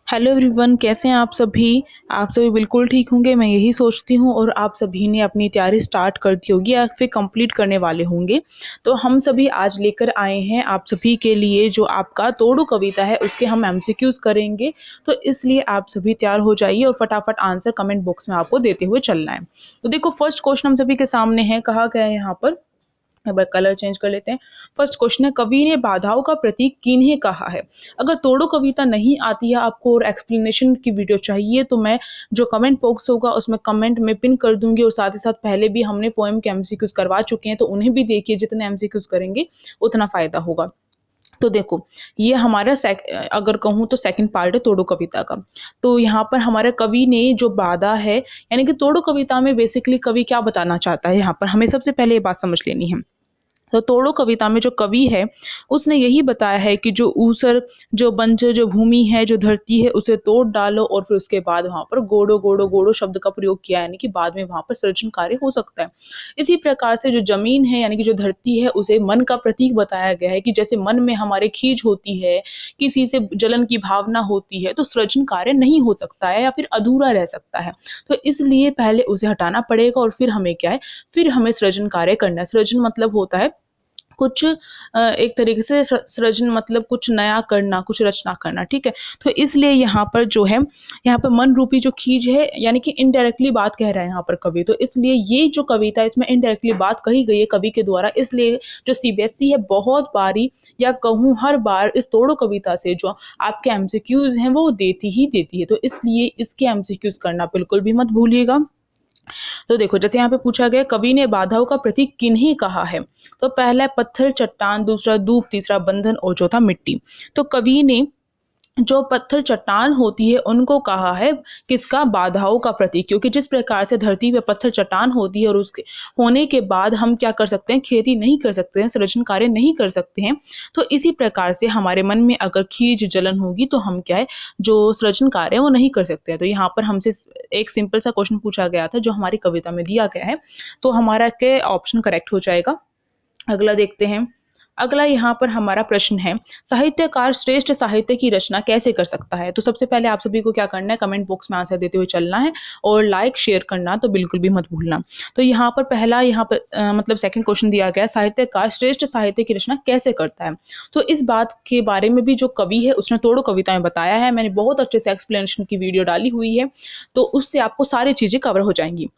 Hello everyone, कैसे हैं आप सभी। आप सभी बिल्कुल ठीक होंगे, मैं यही सोचती हूँ। और आप सभी ने अपनी तैयारी स्टार्ट कर दी होगी या फिर कंप्लीट करने वाले होंगे। तो हम सभी आज लेकर आए हैं आप सभी के लिए जो आपका तोड़ो कविता है उसके हम एमसीक्यूज करेंगे। तो इसलिए आप सभी तैयार हो जाइए और फटाफट आंसर कमेंट बॉक्स में आपको देते हुए चलना है। तो देखो, फर्स्ट क्वेश्चन हम सभी के सामने है, कहा गया है यहाँ पर। एक बार कलर चेंज कर लेते हैं। फर्स्ट क्वेश्चन है, कवि ने बाधाओं का प्रतीक किन्हें कहा है। अगर तोड़ो कविता नहीं आती है आपको और एक्सप्लेनेशन की वीडियो चाहिए तो मैं जो कमेंट बॉक्स होगा उसमें कमेंट में पिन कर दूंगी। और साथ ही साथ पहले भी हमने पोएम के एमसीक्यूज करवा चुके हैं, तो उन्हें भी देखिए। जितने एमसीक्यूज करेंगे उतना फायदा होगा। तो देखो, ये हमारा अगर कहूँ तो सेकंड पार्ट है तोड़ो कविता का। तो यहाँ पर हमारे कवि ने जो बाधा है, यानी कि तोड़ो कविता में बेसिकली कवि क्या बताना चाहता है, यहाँ पर हमें सबसे पहले ये बात समझ लेनी है। तो तोड़ो कविता में जो कवि है उसने यही बताया है कि जो ऊसर, जो बंजर, जो भूमि है, जो धरती है, उसे तोड़ डालो और फिर उसके बाद वहां पर गोड़ो गोड़ो गोड़ो शब्द का प्रयोग किया है, यानी कि बाद में वहां पर सृजन कार्य हो सकता है। इसी प्रकार से जो जमीन है यानी कि जो धरती है उसे मन का प्रतीक बताया गया है कि जैसे मन में हमारे खींच होती है, किसी से जलन की भावना होती है, तो सृजन कार्य नहीं हो सकता है या फिर अधूरा रह सकता है। तो इसलिए पहले उसे हटाना पड़ेगा और फिर हमें क्या है, फिर हमें सृजन कार्य करना है। सृजन मतलब होता है कुछ एक तरीके से सृजन मतलब कुछ नया करना, कुछ रचना करना, ठीक है। तो इसलिए यहाँ पर जो है, यहाँ पर मन रूपी जो खींच है यानी कि इनडायरेक्टली बात कह रहा है यहाँ पर कवि। तो इसलिए ये जो कविता है इसमें इनडायरेक्टली बात कही गई है कवि के द्वारा। इसलिए जो सीबीएसई है बहुत बारी या कहूँ हर बार इस तोड़ो कविता से जो आपके एमसीक्यूज हैं वो देती ही देती है। तो इसलिए इसके एमसीक्यूज करना बिल्कुल भी मत भूलिएगा। तो देखो, जैसे यहाँ पे पूछा गया कवि ने बाधाओं का प्रतीक किन्हें कहा है। तो पहला है पत्थर चट्टान, दूसरा धूप, तीसरा बंधन और चौथा मिट्टी। तो कवि ने जो पत्थर चट्टान होती है उनको कहा है किसका, बाधाओं का प्रतीक। क्योंकि जिस प्रकार से धरती पे पत्थर चट्टान होती है और उसके होने के बाद हम क्या कर सकते हैं, खेती नहीं कर सकते हैं, सृजन कार्य नहीं कर सकते हैं। तो इसी प्रकार से हमारे मन में अगर खींच जलन होगी तो हम क्या है, जो सृजन कार्य है वो नहीं कर सकते हैं। तो यहाँ पर हमसे एक सिंपल सा क्वेश्चन पूछा गया था जो हमारी कविता में दिया गया है। तो हमारा क्या ऑप्शन करेक्ट हो जाएगा। अगला देखते हैं। अगला यहाँ पर हमारा प्रश्न है, साहित्यकार श्रेष्ठ साहित्य की रचना कैसे कर सकता है। तो सबसे पहले आप सभी को क्या करना है, कमेंट बॉक्स में आंसर देते हुए चलना है और लाइक शेयर करना तो बिल्कुल भी मत भूलना। तो यहाँ पर पहला यहाँ पर मतलब सेकंड क्वेश्चन दिया गया, साहित्यकार श्रेष्ठ साहित्य की रचना कैसे करता है। तो इस बात के बारे में भी जो कवि है उसने तोड़ो कविता में बताया है। मैंने बहुत अच्छे से एक्सप्लेनेशन की वीडियो डाली हुई है, तो उससे आपको सारी चीजें कवर हो जाएंगी।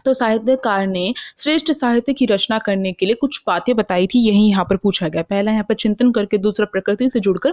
तो साहित्यकार ने श्रेष्ठ साहित्य की रचना करने के लिए कुछ बातें बताई थी, यही यहाँ पर पूछा गया। पहला यहाँ पर चिंतन करके, दूसरा प्रकृति से जुड़कर,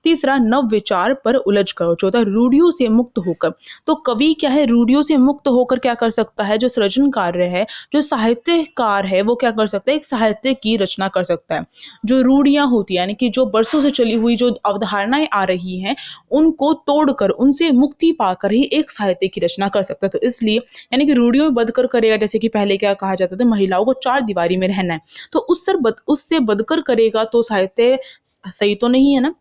तीसरा नव विचार पर उलझ कर, चौथा रूढ़ियों से मुक्त होकर। तो कवि क्या है, रूढ़ियों से मुक्त होकर क्या कर सकता है, जो सृजन कार्य है, जो साहित्यकार है वो क्या कर सकता है, एक साहित्य की रचना कर सकता है। जो रूढ़ियां होती है यानी कि जो बरसों से चली हुई जो अवधारणाएं आ रही हैं उनको तोड़कर, उनसे मुक्ति पाकर ही एक साहित्य की रचना कर सकता है। तो इसलिए यानी कि रूढ़ियों में बदकर करेगा, जैसे कि पहले क्या कहा जाता था, महिलाओं को चार दीवारी में रहना है, तो उससे बदकर करेगा तो साहित्य सही तो नहीं है ना।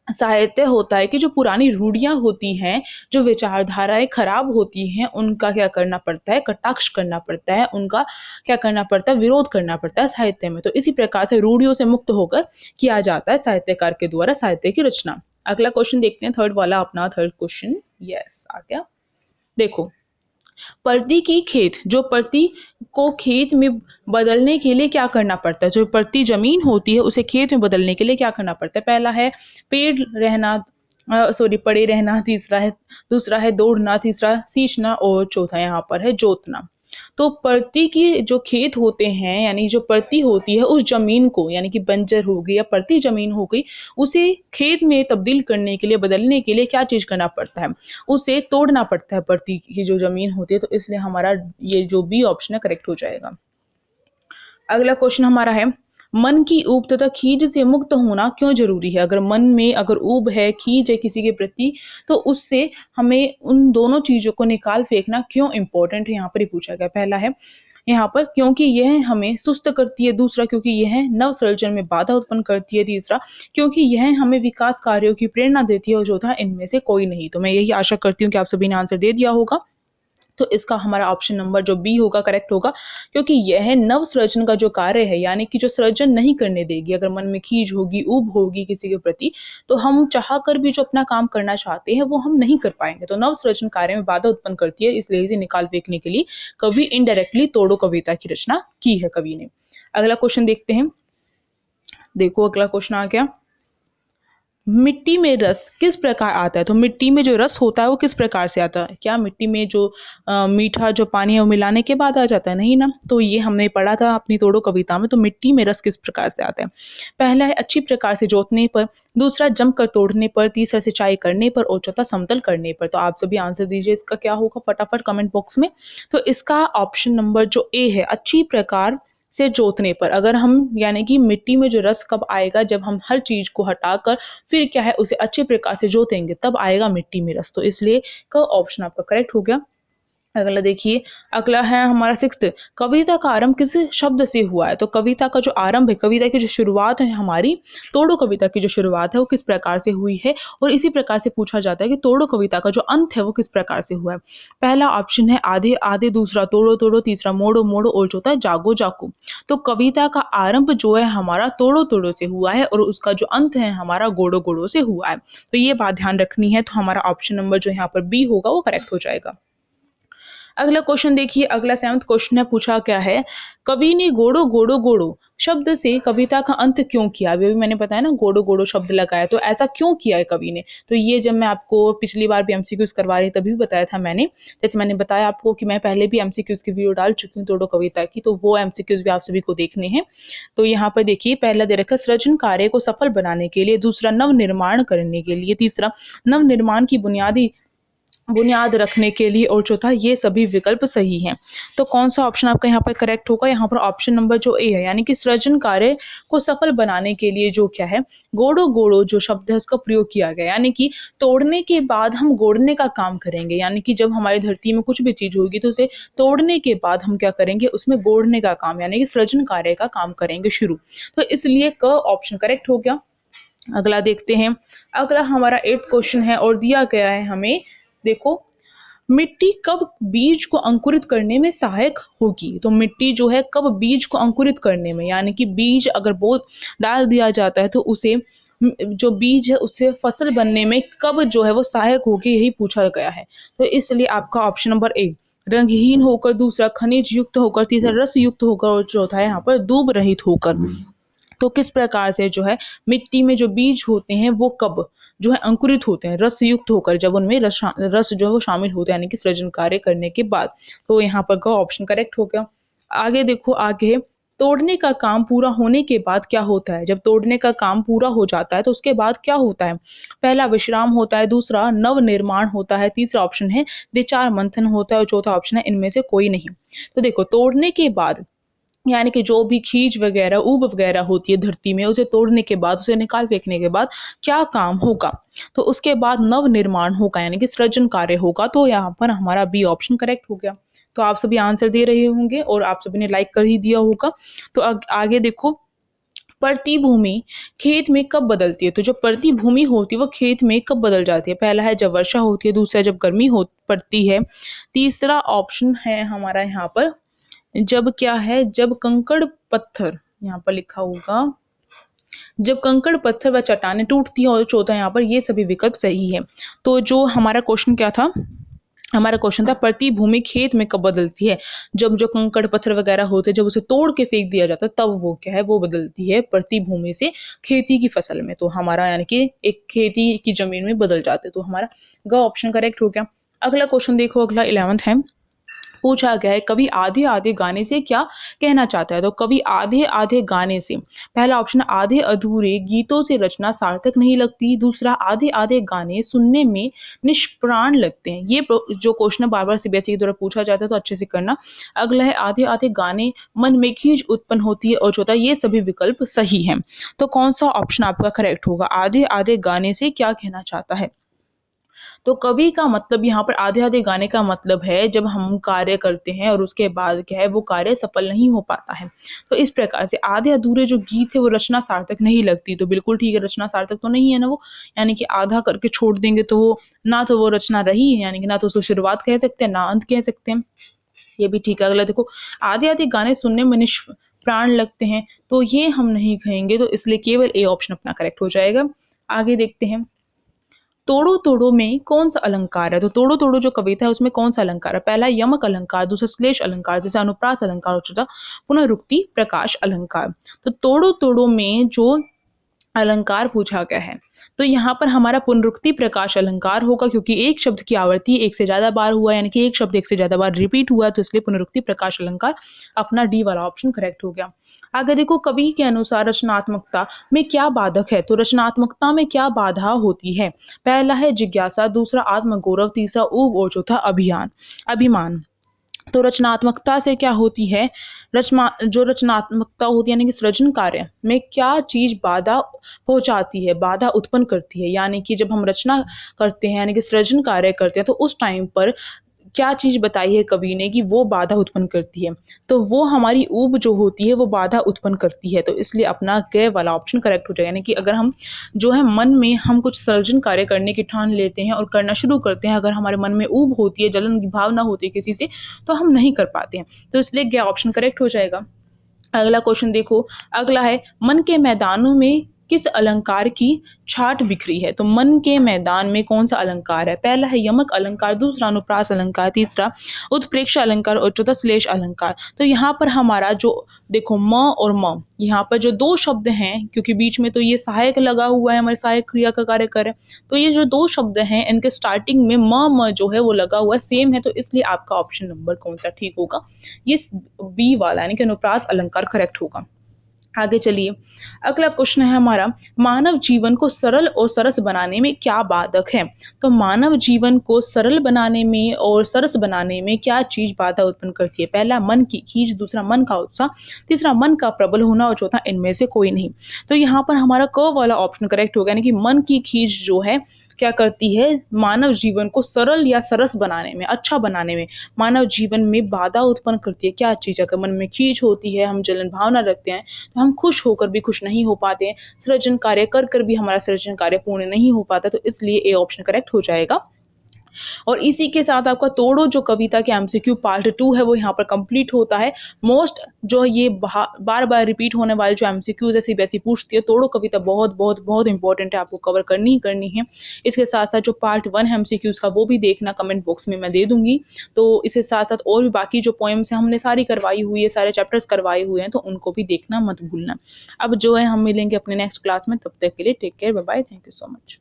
साहित्य होता है कि जो पुरानी रूढ़ियां होती हैं, जो विचारधाराएं खराब होती हैं, उनका क्या करना पड़ता है, कटाक्ष करना पड़ता है, उनका क्या करना पड़ता है, विरोध करना पड़ता है साहित्य में। तो इसी प्रकार से रूढ़ियों से मुक्त होकर किया जाता है साहित्यकार के द्वारा साहित्य की रचना। अगला क्वेश्चन देखते हैं, थर्ड वाला अपना थर्ड क्वेश्चन। यस, आ गया। देखो, प्रति की खेत, जो प्रति को खेत में बदलने के लिए क्या करना पड़ता है, जो प्रति जमीन होती है उसे खेत में बदलने के लिए क्या करना पड़ता है। पहला है पेड़ रहना, पड़े रहना, दूसरा है दौड़ना, तीसरा सींचना और चौथा यहाँ पर है जोतना। तो प्रति की जो खेत होते हैं यानी जो प्रति होती है उस जमीन को, यानी कि बंजर हो गई या प्रति जमीन हो गई, उसे खेत में तब्दील करने के लिए, बदलने के लिए क्या चीज करना पड़ता है, उसे तोड़ना पड़ता है प्रति की जो जमीन होती है। तो इसलिए हमारा ये जो बी ऑप्शन है करेक्ट हो जाएगा। अगला क्वेश्चन हमारा है, मन की ऊब तथा खींच से मुक्त होना क्यों जरूरी है। अगर मन में अगर ऊब है, खींच है किसी के प्रति, तो उससे हमें उन दोनों चीजों को निकाल फेंकना क्यों इंपॉर्टेंट है, यहाँ पर ही पूछा गया। पहला है यहाँ पर क्योंकि यह हमें सुस्त करती है, दूसरा क्योंकि यह नव सर्जन में बाधा उत्पन्न करती है, तीसरा क्योंकि यह हमें विकास कार्यों की प्रेरणा देती है और चौथा इनमें से कोई नहीं। तो मैं यही आशा करती हूँ कि आप सभी ने आंसर दे दिया होगा। तो इसका हमारा ऑप्शन नंबर जो बी होगा करेक्ट होगा, क्योंकि यह नव सृजन का जो कार्य है, यानी कि जो सृजन नहीं करने देगी। अगर मन में खीज होगी, ऊब होगी किसी के प्रति, तो हम चाह कर भी जो अपना काम करना चाहते हैं वो हम नहीं कर पाएंगे। तो नव सृजन कार्य में बाधा उत्पन्न करती है, इसलिए इसे निकाल फेंकने के लिए कवि इनडायरेक्टली तोड़ो कविता की रचना की है कवि ने। अगला क्वेश्चन देखते हैं। देखो अगला क्वेश्चन आ गया, मिट्टी में रस किस प्रकार आता है। तो मिट्टी में जो रस होता है वो किस प्रकार से आता है। क्या मिट्टी में जो मीठा जो पानी है वो मिलाने के बाद आ जाता है, नहीं ना। तो ये हमने पढ़ा था अपनी तोड़ो कविता में। तो मिट्टी में रस किस प्रकार से आता है। पहला है अच्छी प्रकार से जोतने पर, दूसरा जमकर तोड़ने पर, तीसरा सिंचाई करने पर और चौथा समतल करने पर। तो आप सभी आंसर दीजिए, इसका क्या होगा फटाफट कमेंट बॉक्स में। तो इसका ऑप्शन नंबर जो ए है, अच्छी प्रकार से जोतने पर। अगर हम यानी कि मिट्टी में जो रस कब आएगा, जब हम हर चीज को हटाकर फिर क्या है उसे अच्छे प्रकार से जोतेंगे, तब आएगा मिट्टी में रस। तो इसलिए का ऑप्शन आपका करेक्ट हो गया। अगला देखिए, अगला है हमारा 6th, कविता का आरंभ किस शब्द से हुआ है। तो कविता का जो आरंभ है, कविता की जो शुरुआत है हमारी, तोड़ो कविता की जो शुरुआत है वो किस प्रकार से हुई है। और इसी प्रकार से पूछा जाता है कि तोड़ो कविता का जो अंत है वो किस प्रकार से हुआ है। पहला ऑप्शन है आधे आधे, दूसरा तोड़ो तोड़ो, तीसरा मोड़ो मोड़ो और चौथा जागो जागो। तो कविता का आरंभ जो है हमारा तोड़ो तोड़ो से हुआ है और उसका जो अंत है हमारा गोड़ो गोड़ो से हुआ है। तो ये बात ध्यान रखनी है। तो हमारा ऑप्शन नंबर जो यहाँ पर बी होगा वो करेक्ट हो जाएगा। अगला क्वेश्चन देखिए, अगला 7th क्वेश्चन है, पूछा क्या है, कवि ने गोड़ो गोड़ो गोड़ो शब्द से कविता का अंत क्यों किया। अभी मैंने बताया ना गोड़ो गोड़ो शब्द लगाया, तो ऐसा क्यों किया है कवि ने। तो ये जब मैं आपको पिछली बार भी एमसीक्यूज करवा रही तभी भी बताया था मैंने। जैसे मैंने बताया आपको कि मैं पहले भी एमसीक्यूज की वीडियो डाल चुकी हूँ तोड़ो कविता की, तो वो एमसीक्यूज भी आप सभी को देखने हैं। तो यहाँ पर देखिए, पहला दे रखा सृजन कार्य को सफल बनाने के लिए, दूसरा नव निर्माण करने के लिए, तीसरा नव निर्माण की बुनियाद रखने के लिए और चौथा ये सभी विकल्प सही हैं। तो कौन सा ऑप्शन आपका यहाँ पर करेक्ट होगा। यहाँ पर ऑप्शन नंबर जो ए है, यानी कि सृजन कार्य को सफल बनाने के लिए जो क्या है गोड़ो गोड़ो जो शब्द है उसका प्रयोग किया गया, यानी कि तोड़ने के बाद हम गोड़ने का काम करेंगे। यानी कि जब हमारी धरती में कुछ भी चीज होगी तो उसे तोड़ने के बाद हम क्या करेंगे, उसमें गोड़ने का काम यानी कि सृजन कार्य का काम करेंगे शुरू। तो इसलिए क ऑप्शन करेक्ट हो गया। अगला देखते हैं, अगला हमारा 8th क्वेश्चन है और दिया गया है हमें, देखो, मिट्टी कब बीज को अंकुरित करने में सहायक होगी। तो मिट्टी जो है कब बीज को अंकुरित करने में, यानी कि बीज अगर बो डाल दिया जाता है तो उसे जो बीज है उससे फसल बनने में कब जो है वो सहायक होगी, यही पूछा गया है। तो इसलिए आपका ऑप्शन नंबर ए, रंगहीन होकर, दूसरा खनिज युक्त होकर, तीसरा रस युक्त होकर और चौथा है यहाँ पर दूब रहित होकर। तो किस प्रकार से जो है मिट्टी में जो बीज होते हैं वो कब जो है अंकुरित होते हैं, रस युक्त होकर, जब उनमें रस जो है वो शामिल होते हैं, यानी कि सृजन कार्य करने के बाद। तो यहाँ पर का ऑप्शन करेक्ट हो गया। आगे देखो, आगे तोड़ने का काम पूरा होने के बाद क्या होता है। जब तोड़ने का काम पूरा हो जाता है तो उसके बाद क्या होता है। पहला विश्राम होता है, दूसरा नव निर्माण होता है, तीसरा ऑप्शन है विचार मंथन होता है और चौथा ऑप्शन है इनमें से कोई नहीं। तो देखो, तोड़ने के बाद यानी कि जो भी खींच वगैरह ऊब वगैरह होती है धरती में, उसे तोड़ने के बाद, उसे निकाल फेंकने के बाद क्या काम होगा। तो उसके बाद नव निर्माण होगा, यानी कि सृजन कार्य होगा। तो यहाँ पर हमारा बी ऑप्शन करेक्ट हो गया। तो आप सभी आंसर दे रहे होंगे और आप सभी ने लाइक कर ही दिया होगा। तो आगे देखो, प्रतिभूमि खेत में कब बदलती है। तो जो प्रतिभूमि होती है वो खेत में कब बदल जाती है। पहला है जब वर्षा होती है, दूसरा जब गर्मी हो पड़ती है, तीसरा ऑप्शन है हमारा यहाँ पर जब क्या है, जब कंकड़ पत्थर, यहाँ पर लिखा होगा जब कंकड़ पत्थर व चट्टानें टूटती है, और चौथा यहाँ पर ये सभी विकल्प सही है। तो जो हमारा क्वेश्चन क्या था, हमारा क्वेश्चन था प्रतिभूमि खेत में कब बदलती है। जब जो कंकड़ पत्थर वगैरह होते हैं, जब उसे तोड़ के फेंक दिया जाता है, तब वो क्या है वो बदलती है प्रतिभूमि से खेती की फसल में। तो हमारा यानी कि एक खेती की जमीन में बदल जाते। तो हमारा ग ऑप्शन करेक्ट हो गया। अगला क्वेश्चन देखो, अगला 11th है, पूछा गया है कवि आधे आधे गाने से क्या कहना चाहता है। तो कवि आधे आधे गाने से, पहला ऑप्शन आधे अधूरे गीतों से रचना सार्थक नहीं लगती, दूसरा आधे आधे गाने सुनने में निष्प्राण लगते हैं। ये जो क्वेश्चन बार बार सीबीएसई के द्वारा पूछा जाता है तो अच्छे से करना। अगला है आधे आधे गाने मन में खींच उत्पन्न होती है और चौथा ये सभी विकल्प सही है। तो कौन सा ऑप्शन आपका करेक्ट होगा, आधे आधे गाने से क्या कहना चाहता है। तो कभी का मतलब यहाँ पर आधे-आधे गाने का मतलब है जब हम कार्य करते हैं और उसके बाद क्या है वो कार्य सफल नहीं हो पाता है। तो इस प्रकार से आधे अधूरे जो गीत है वो रचना सार्थक नहीं लगती। तो बिल्कुल ठीक है, रचना सार्थक तो नहीं है ना वो, यानी कि आधा करके छोड़ देंगे तो वो ना तो वो रचना रही है, यानी कि ना तो उसको शुरुआत कह सकते हैं, ना अंत कह सकते हैं। ये भी ठीक है। अगला देखो, आधे-आधे गाने सुनने में प्राण लगते हैं, तो ये हम नहीं कहेंगे, तो इसलिए केवल ए ऑप्शन अपना करेक्ट हो जाएगा। आगे देखते हैं, तोड़ो तोड़ो में कौन सा अलंकार है? तो तोड़ो तोड़ो जो कविता है उसमें कौन सा अलंकार है? पहला यमक अलंकार, दूसरा श्लेष अलंकार, तीसरा अनुप्रास अलंकार और चौथा पुनरुक्ति प्रकाश अलंकार। तो तोड़ो तोड़ो में जो अलंकार पूछा गया है, तो यहाँ पर हमारा पुनरुक्ति प्रकाश अलंकार होगा, क्योंकि एक शब्द की आवृत्ति एक से ज्यादा बार हुआ, यानी कि एक शब्द एक से ज्यादा बार रिपीट हुआ, तो इसलिए पुनरुक्ति प्रकाश अलंकार अपना डी वाला ऑप्शन करेक्ट हो गया। आगे देखो, कवि के अनुसार रचनात्मकता में क्या बाधक है? तो रचनात्मकता में क्या बाधा होती है? पहला है जिज्ञासा, दूसरा आत्मगौरव, तीसरा ऊब और चौथा अभिमान। तो रचनात्मकता से क्या होती है? जो रचनात्मकता होती है यानी कि सृजन कार्य में क्या चीज बाधा पहुंचाती है, बाधा उत्पन्न करती है, यानी कि जब हम रचना करते हैं यानी कि सृजन कार्य करते हैं तो उस टाइम पर क्या चीज बताई है कवि ने कि वो बाधा उत्पन्न करती है, तो वो हमारी ऊब जो होती है वो बाधा उत्पन्न करती है, तो इसलिए अपना ग वाला ऑप्शन करेक्ट हो जाएगा। यानी कि अगर हम जो है मन में हम कुछ सर्जन कार्य करने की ठान लेते हैं और करना शुरू करते हैं, अगर हमारे मन में ऊब होती है, जलन की भावना होती है किसी से, तो हम नहीं कर पाते हैं, तो इसलिए ग ऑप्शन करेक्ट हो जाएगा। अगला क्वेश्चन देखो, अगला है, मन के मैदानों में किस अलंकार की छाट बिखरी है? तो मन के मैदान में कौन सा अलंकार है? पहला है यमक अलंकार, दूसरा अनुप्रास अलंकार, तीसरा उत्प्रेक्षा अलंकार और चौथा श्लेष अलंकार। तो यहाँ पर हमारा जो देखो म और म, यहाँ पर जो दो शब्द हैं, क्योंकि बीच में तो ये सहायक लगा हुआ है, हमारे सहायक क्रिया का कार्य कर रहे हैं, तो ये जो दो शब्द हैं इनके स्टार्टिंग में म जो है वो लगा हुआ सेम है, तो इसलिए आपका ऑप्शन नंबर कौन सा ठीक होगा? ये बी वाला यानी कि अनुप्रास अलंकार करेक्ट होगा। आगे चलिए, अगला क्वेश्चन है हमारा, मानव जीवन को सरल और सरस बनाने में क्या बाधक है? तो मानव जीवन को सरल बनाने में और सरस बनाने में क्या चीज बाधा उत्पन्न करती है? पहला मन की खींच, दूसरा मन का उत्साह, तीसरा मन का प्रबल होना और चौथा इनमें से कोई नहीं। तो यहाँ पर हमारा क वाला ऑप्शन करेक्ट होगा, यानी कि मन की खींच जो है क्या करती है? मानव जीवन को सरल या सरस बनाने में, अच्छा बनाने में मानव जीवन में बाधा उत्पन्न करती है। क्या चीज? अगर मन में खींच होती है, हम जलन भावना रखते हैं, तो हम खुश होकर भी खुश नहीं हो पाते हैं, सृजन कार्य कर कर भी हमारा सृजन कार्य पूर्ण नहीं हो पाता, तो इसलिए ए ऑप्शन करेक्ट हो जाएगा। और इसी के साथ आपका तोड़ो जो कविता के एमसीक्यू पार्ट 2 है वो यहाँ पर कंप्लीट होता है। मोस्ट जो ये बार बार रिपीट होने वाले जो एमसीक्यूज ऐसी वैसी पूछती है, तोड़ो कविता बहुत बहुत बहुत इंपॉर्टेंट है, आपको कवर करनी ही करनी है। इसके साथ साथ जो पार्ट 1 है एमसीक्यूज का वो भी देखना, कमेंट बॉक्स में मैं दे दूंगी। तो इसके साथ साथ और भी बाकी जो पोएम्स है हमने सारी करवाई हुई है, सारे चैप्टर्स करवाए हुए हैं, तो उनको भी देखना मत भूलना। अब जो है हम मिलेंगे अपने नेक्स्ट क्लास में, तब तक के लिए take care, bye bye, thank you so much.